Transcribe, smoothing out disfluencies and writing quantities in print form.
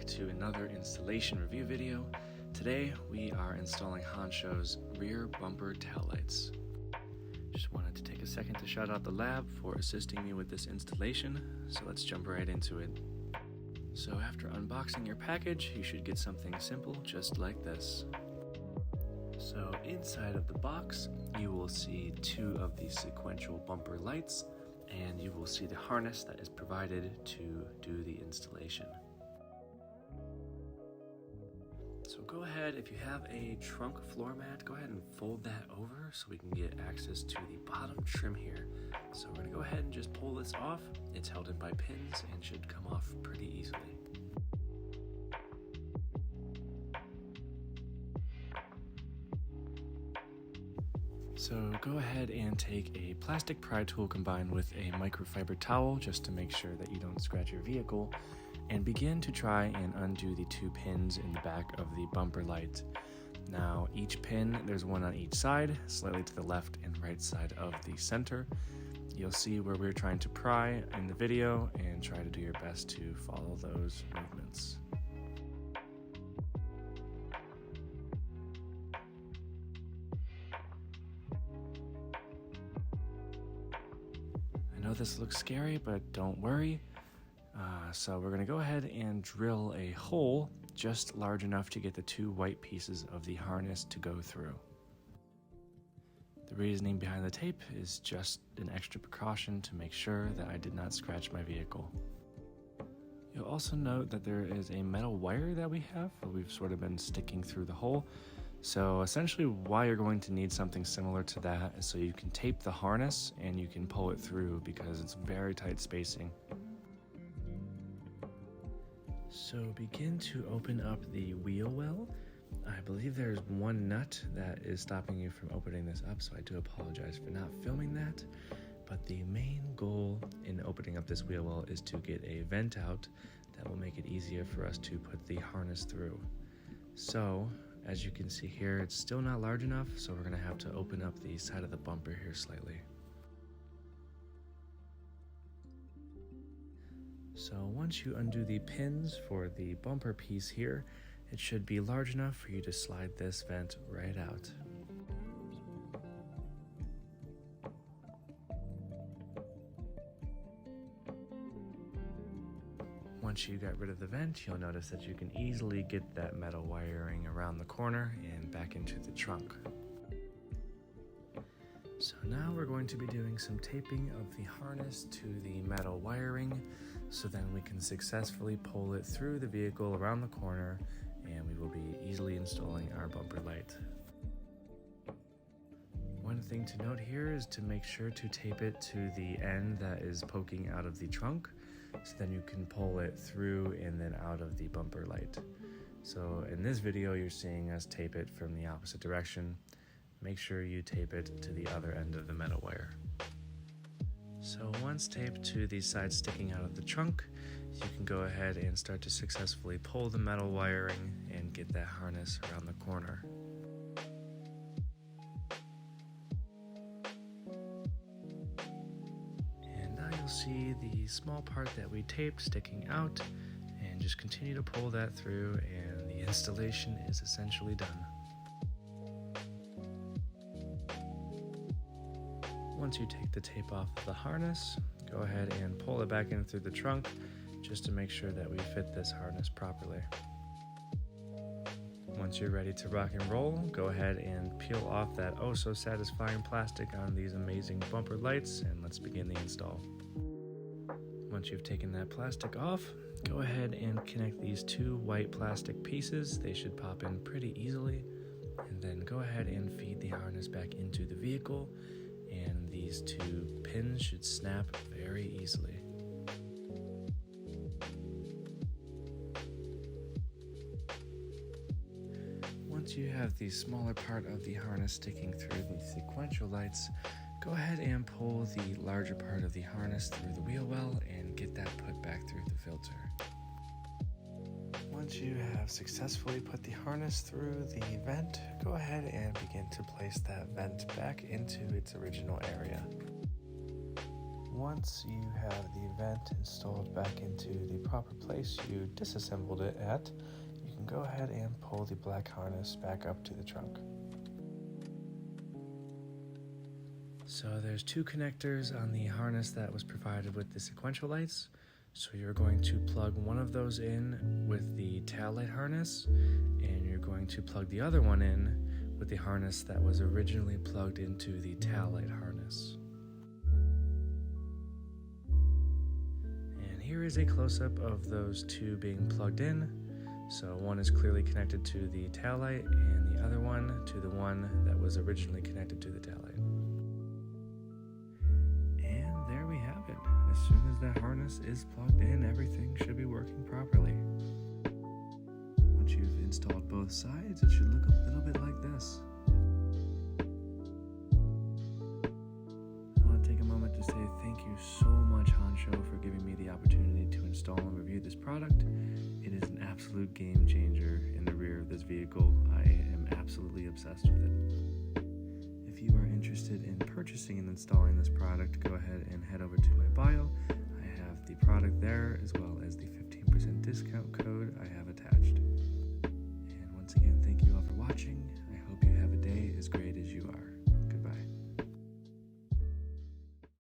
to another installation review video. Today we are installing Hansshows rear bumper taillights. Just wanted to take a second to shout out the lab for assisting me with this installation, so let's jump right into it. So after unboxing your package, you should get something simple just like this. So inside of the box, you will see two of the sequential bumper lights, and you will see the harness that is provided to do the installation. So go ahead, if you have a trunk floor mat, go ahead and fold that over so we can get access to the bottom trim here. So we're gonna go ahead and just pull this off. It's held in by pins and should come off pretty easily. So go ahead and take a plastic pry tool combined with a microfiber towel just to make sure that you don't scratch your vehicle, and begin to try and undo the two pins in the back of the bumper light. Now each pin, there's one on each side, slightly to the left and right side of the center. You'll see where we're trying to pry in the video and try to do your best to follow those movements. I know this looks scary, but don't worry. So we're going to go ahead and drill a hole just large enough to get the two white pieces of the harness to go through. The reasoning behind the tape is just an extra precaution to make sure that I did not scratch my vehicle. You'll also note that there is a metal wire that we have, we've sort of been sticking through the hole. So essentially why you're going to need something similar to that is so you can tape the harness and you can pull it through because it's very tight spacing. So begin to open up the wheel well. I believe there's one nut that is stopping you from opening this up, so I do apologize for not filming that. But the main goal in opening up this wheel well is to get a vent out that will make it easier for us to put the harness through. So as you can see here, it's still not large enough, so we're gonna have to open up the side of the bumper here slightly. So once you undo the pins for the bumper piece here, it should be large enough for you to slide this vent right out. Once you get rid of the vent, you'll notice that you can easily get that metal wiring around the corner and back into the trunk. So now we're going to be doing some taping of the harness to the metal wiring, so then we can successfully pull it through the vehicle around the corner, and we will be easily installing our bumper light. One thing to note here is to make sure to tape it to the end that is poking out of the trunk, so then you can pull it through and then out of the bumper light. So in this video you're seeing us tape it from the opposite direction. Make sure you tape it to the other end of the metal wire. So once taped to the side sticking out of the trunk, you can go ahead and start to successfully pull the metal wiring and get that harness around the corner. And now you'll see the small part that we taped sticking out, and just continue to pull that through and the installation is essentially done. Once you take the tape off of the harness, go ahead and pull it back in through the trunk just to make sure that we fit this harness properly. Once you're ready to rock and roll, go ahead and peel off that oh so satisfying plastic on these amazing bumper lights, and let's begin the install. Once you've taken that plastic off, go ahead and connect these two white plastic pieces. They should pop in pretty easily, and then go ahead and feed the harness back into the vehicle, and these two pins should snap very easily. Once you have the smaller part of the harness sticking through the sequential lights, go ahead and pull the larger part of the harness through the wheel well and get that put back through the filter. Once you have successfully put the harness through the vent, go ahead and begin to place that vent back into its original area. Once you have the vent installed back into the proper place you disassembled it at, you can go ahead and pull the black harness back up to the trunk. So there's two connectors on the harness that was provided with the sequential lights. So you're going to plug one of those in with the tail light harness, and you're going to plug the other one in with the harness that was originally plugged into the tail light harness. And here is a close-up of those two being plugged in. So one is clearly connected to the tail light, and the other one to the one that was originally connected to the tail light. And there we have it. As soon as that harness is plugged in, everything should be working properly. Once you've installed both sides, it should look a little bit like this. I want to take a moment to say thank you so much, Hansshow, for giving me the opportunity to install and review this product. It is an absolute game changer in the rear of this vehicle. I am absolutely obsessed with it. If you are interested in purchasing and installing this product, go ahead and head over to my bio. I have the product there as well as the 15% discount code I have